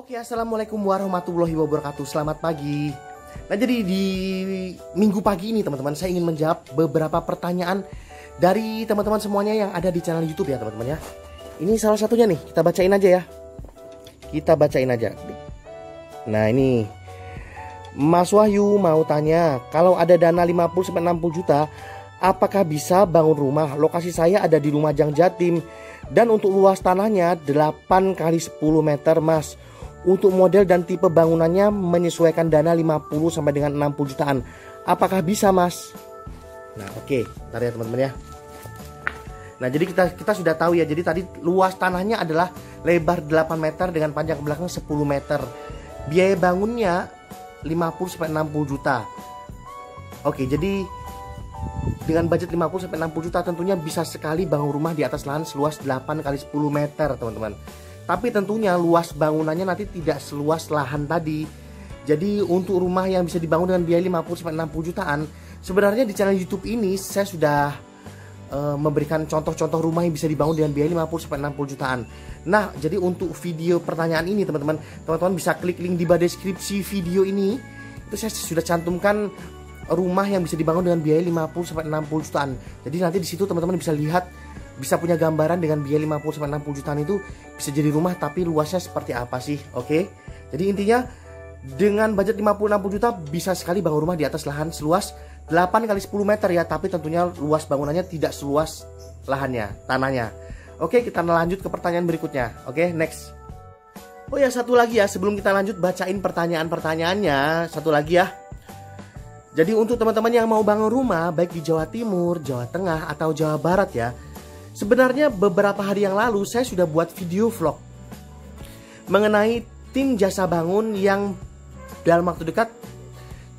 Oke, assalamualaikum warahmatullahi wabarakatuh. Selamat pagi. Nah, jadi di minggu pagi ini teman-teman, saya ingin menjawab beberapa pertanyaan dari teman-teman semuanya yang ada di channel YouTube ya teman-teman ya. Ini salah satunya nih, kita bacain aja ya. Kita bacain aja. Nah, ini Mas Wahyu mau tanya, kalau ada dana 50-60 juta, apakah bisa bangun rumah? Lokasi saya ada di Lumajang, Jatim. Dan untuk luas tanahnya 8 kali 10 meter, Mas. Untuk model dan tipe bangunannya menyesuaikan dana 50 sampai dengan 60 jutaan. Apakah bisa, Mas? Nah, oke. Ntar ya teman-teman ya. Nah, jadi kita sudah tahu ya. Jadi tadi luas tanahnya adalah lebar 8 meter dengan panjang ke belakang 10 meter. Biaya bangunnya 50 sampai 60 juta. Oke, jadi dengan budget 50 sampai 60 juta tentunya bisa sekali bangun rumah di atas lahan seluas 8 kali 10 meter, teman-teman. Tapi tentunya luas bangunannya nanti tidak seluas lahan tadi. Jadi untuk rumah yang bisa dibangun dengan biaya 50 sampai 60 jutaan, sebenarnya di channel YouTube ini saya sudah memberikan contoh-contoh rumah yang bisa dibangun dengan biaya 50 sampai 60 jutaan. Nah, jadi untuk video pertanyaan ini teman-teman bisa klik link di deskripsi video ini. Itu saya sudah cantumkan rumah yang bisa dibangun dengan biaya 50 sampai 60 jutaan. Jadi nanti di situ teman-teman bisa lihat, bisa punya gambaran dengan biaya 50 sampai 60 jutaan itu bisa jadi rumah tapi luasnya seperti apa sih. Oke. Jadi intinya dengan budget 50-60 juta bisa sekali bangun rumah di atas lahan seluas 8 kali 10 meter ya, tapi tentunya luas bangunannya tidak seluas lahannya, tanahnya. Oke, kita lanjut ke pertanyaan berikutnya. Oke, next. Oh ya, satu lagi ya, sebelum kita lanjut bacain pertanyaan-pertanyaannya, satu lagi ya. Jadi untuk teman-teman yang mau bangun rumah baik di Jawa Timur, Jawa Tengah atau Jawa Barat ya, sebenarnya beberapa hari yang lalu saya sudah buat video vlog mengenai tim jasa bangun yang dalam waktu dekat,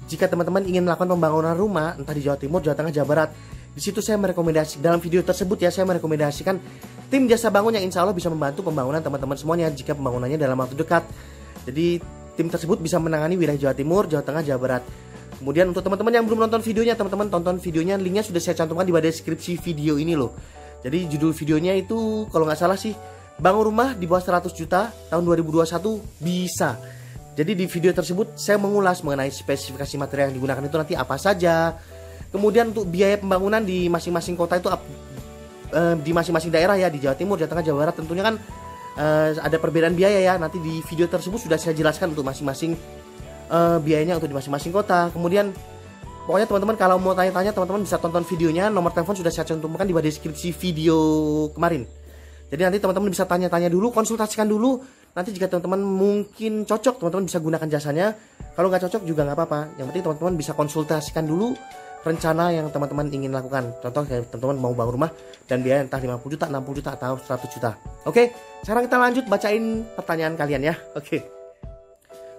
jika teman-teman ingin melakukan pembangunan rumah entah di Jawa Timur, Jawa Tengah, Jawa Barat, di situ saya merekomendasikan, dalam video tersebut ya, saya merekomendasikan tim jasa bangun yang insya Allah bisa membantu pembangunan teman-teman semuanya jika pembangunannya dalam waktu dekat. Jadi tim tersebut bisa menangani wilayah Jawa Timur, Jawa Tengah, Jawa Barat. Kemudian untuk teman-teman yang belum nonton videonya, teman-teman tonton videonya, linknya sudah saya cantumkan di deskripsi video ini loh. Jadi judul videonya itu kalau nggak salah sih, bangun rumah di bawah 100 juta tahun 2021 bisa. Jadi di video tersebut saya mengulas mengenai spesifikasi material yang digunakan itu nanti apa saja. Kemudian untuk biaya pembangunan di masing-masing kota itu di masing-masing daerah ya, di Jawa Timur, Jawa Tengah, Jawa Barat tentunya kan ada perbedaan biaya ya. Nanti di video tersebut sudah saya jelaskan untuk masing-masing biayanya untuk di masing-masing kota. Kemudian pokoknya teman-teman kalau mau tanya-tanya, teman-teman bisa tonton videonya. Nomor telepon sudah saya cantumkan di deskripsi video kemarin. Jadi nanti teman-teman bisa tanya-tanya dulu, konsultasikan dulu. Nanti jika teman-teman mungkin cocok, teman-teman bisa gunakan jasanya. Kalau nggak cocok juga nggak apa-apa. Yang penting teman-teman bisa konsultasikan dulu rencana yang teman-teman ingin lakukan. Contoh kayak teman-teman mau bangun rumah dan biaya entah 50 juta, 60 juta, atau 100 juta. Oke, sekarang kita lanjut bacain pertanyaan kalian ya.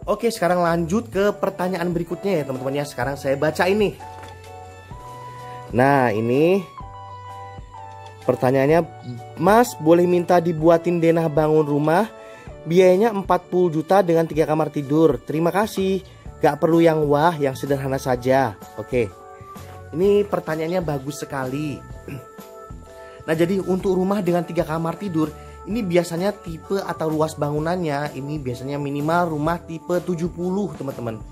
Oke, sekarang lanjut ke pertanyaan berikutnya ya teman-teman ya. Sekarang saya baca ini. Nah, ini pertanyaannya, Mas boleh minta dibuatin denah bangun rumah, biayanya 40 juta dengan 3 kamar tidur. Terima kasih. Gak perlu yang wah, yang sederhana saja. Oke, ini pertanyaannya bagus sekali. Nah, jadi untuk rumah dengan 3 kamar tidur, ini biasanya tipe atau luas bangunannya ini biasanya minimal rumah tipe 70 teman-teman.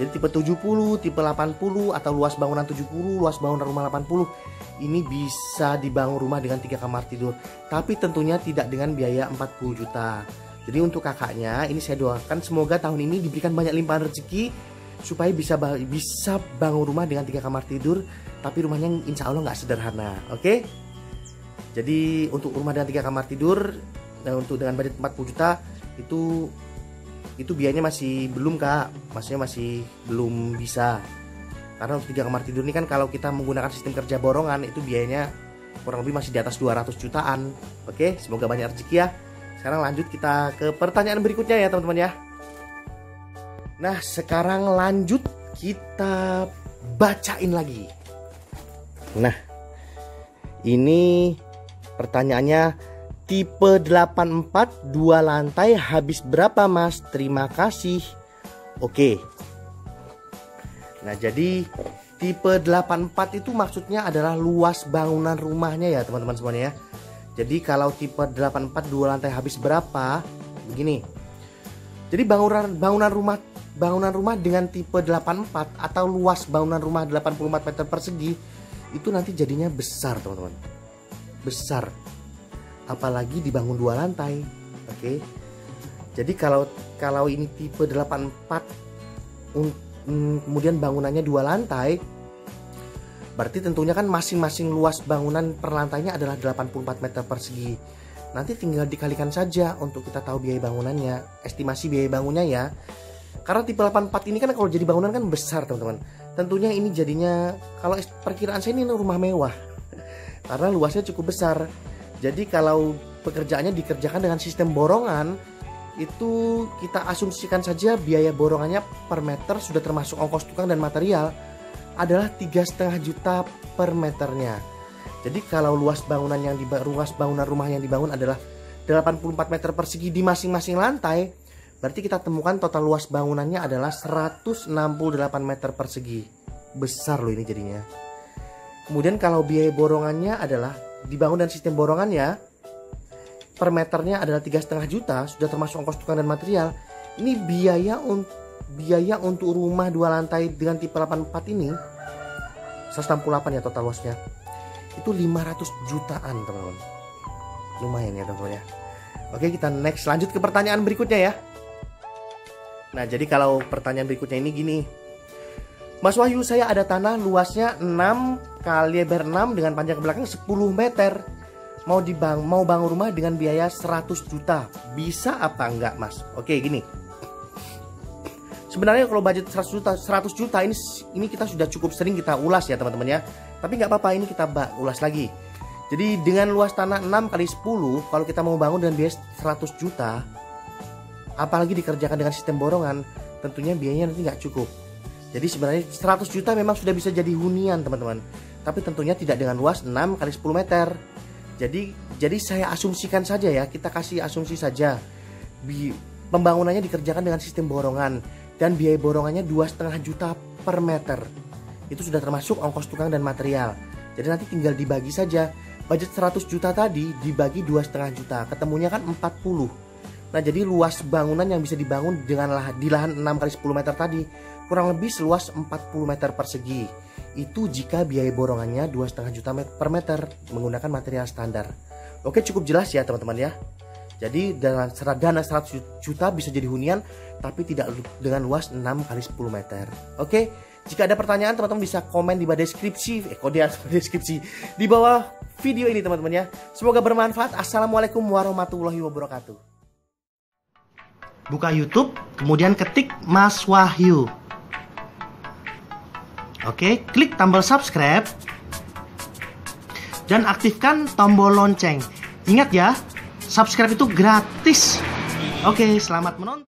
Jadi tipe 70, tipe 80 atau luas bangunan 70, luas bangunan rumah 80, ini bisa dibangun rumah dengan 3 kamar tidur. Tapi tentunya tidak dengan biaya 40 juta. Jadi untuk kakaknya ini saya doakan semoga tahun ini diberikan banyak limpahan rezeki supaya bisa bangun rumah dengan 3 kamar tidur, tapi rumahnya insya Allah nggak sederhana. Oke? Jadi untuk rumah dengan 3 kamar tidur dan untuk dengan budget 40 juta itu biayanya masih belum kak, maksudnya masih belum bisa. Karena untuk 3 kamar tidur ini kan kalau kita menggunakan sistem kerja borongan itu biayanya kurang lebih masih di atas 200 jutaan. Oke, semoga banyak rezeki ya. Sekarang lanjut kita ke pertanyaan berikutnya ya teman-teman ya. Nah, sekarang lanjut kita bacain lagi. Nah, ini pertanyaannya, tipe 84 2 lantai habis berapa Mas? Terima kasih. Oke. Nah, jadi tipe 84 itu maksudnya adalah luas bangunan rumahnya ya teman-teman semuanya ya. Jadi kalau tipe 84 2 lantai habis berapa? Begini. Jadi bangunan rumah dengan tipe 84 atau luas bangunan rumah 84 meter persegi itu nanti jadinya besar, teman-teman. Besar. Apalagi dibangun 2 lantai. Oke. Jadi kalau ini tipe 84 kemudian bangunannya 2 lantai, berarti tentunya kan masing-masing luas bangunan per lantainya adalah 84 meter persegi. Nanti tinggal dikalikan saja untuk kita tahu biaya bangunannya, estimasi biaya bangunnya ya. Karena tipe 84 ini kan kalau jadi bangunan kan besar, teman-teman. Tentunya ini jadinya, kalau perkiraan saya ini rumah mewah. Karena luasnya cukup besar. Jadi kalau pekerjaannya dikerjakan dengan sistem borongan, itu kita asumsikan saja biaya borongannya per meter sudah termasuk ongkos tukang dan material adalah 3,5 juta per meternya. Jadi kalau luas bangunan rumah yang dibangun adalah 84 meter persegi di masing-masing lantai, berarti kita temukan total luas bangunannya adalah 168 meter persegi. Besar loh ini jadinya. Kemudian kalau biaya borongannya adalah dibangun dan sistem borongannya per meternya adalah 3,5 juta, sudah termasuk ongkos tukang dan material. Ini biaya untuk rumah 2 lantai dengan tipe 84 ini 168 ya total luasnya. Itu 500 jutaan, teman-teman. Lumayan ya, teman-teman ya. Oke, kita next, lanjut ke pertanyaan berikutnya ya. Nah, jadi kalau pertanyaan berikutnya ini gini. Mas Wahyu, saya ada tanah luasnya 6 kali lebar 6 dengan panjang ke belakang 10 meter. Mau bangun rumah dengan biaya 100 juta. Bisa apa enggak, Mas? Oke, gini. Sebenarnya kalau budget 100 juta ini kita sudah cukup sering kita ulas ya, teman-teman ya. Tapi nggak apa-apa, ini kita ulas lagi. Jadi dengan luas tanah 6 kali 10, kalau kita mau bangun dengan biaya 100 juta, apalagi dikerjakan dengan sistem borongan, tentunya biayanya nanti nggak cukup. Jadi sebenarnya 100 juta memang sudah bisa jadi hunian, teman-teman. Tapi tentunya tidak dengan luas 6 kali 10 meter. Jadi saya asumsikan saja ya, kita kasih asumsi saja. Pembangunannya dikerjakan dengan sistem borongan dan biaya borongannya 2,5 juta per meter. Itu sudah termasuk ongkos tukang dan material. Jadi nanti tinggal dibagi saja. Budget 100 juta tadi dibagi 2,5 juta, ketemunya kan 40. Nah, jadi luas bangunan yang bisa dibangun dengan di lahan 6 kali 10 meter tadi kurang lebih seluas 40 meter persegi. Itu jika biaya borongannya 2,5 juta per meter menggunakan material standar. Oke, cukup jelas ya, teman-teman ya. Jadi dana 100 juta bisa jadi hunian, tapi tidak dengan luas 6 kali 10 meter. Oke, jika ada pertanyaan teman-teman bisa komen di bawah deskripsi, di bawah video ini, teman-teman ya. Semoga bermanfaat. Assalamualaikum warahmatullahi wabarakatuh. Buka YouTube, kemudian ketik Mas Wahyu. Oke, klik tombol subscribe dan aktifkan tombol lonceng. Ingat ya, subscribe itu gratis. Oke, selamat menonton.